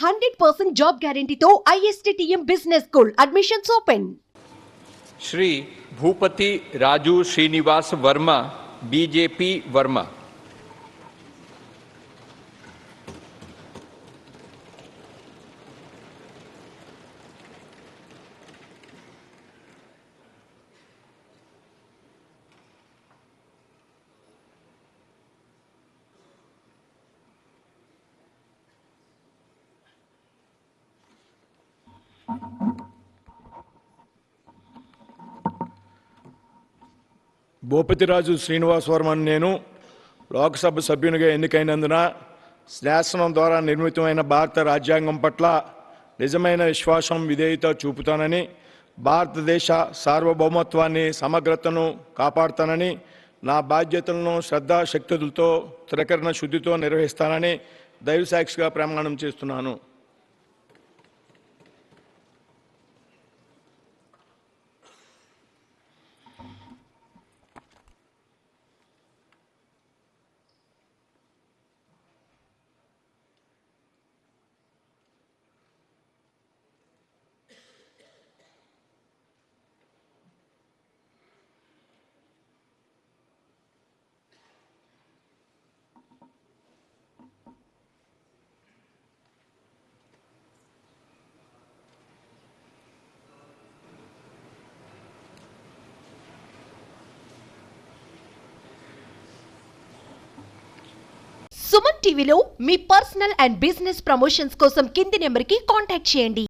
100% job గ్యారంటీతో ISTTM business school admissions open. Shri Bhupathi Raju Srinivas Varma BJP Varma. Bhupathiraju Srinivas Varma నేను లోక్సభ సభ్యునిగా ఎన్నికైనందున శాసనం ద్వారా నిర్మితమైన భారత రాజ్యాంగం పట్ల నిజమైన విశ్వాసం విధేయత చూపుతానని, భారతదేశ సార్వభౌమత్వాన్ని సమగ్రతను కాపాడుతానని, నా బాధ్యతలను శ్రద్ధాశక్తులతో త్రికరణ శుద్ధితో నిర్వహిస్తానని దైవసాక్షిగా ప్రమాణం చేస్తున్నాను. సుమన్ టీవీలో మీ పర్సనల్ అండ్ బిజినెస్ ప్రమోషన్స్ కోసం కింది నెంబర్కి కాంటాక్ట్ చేయండి.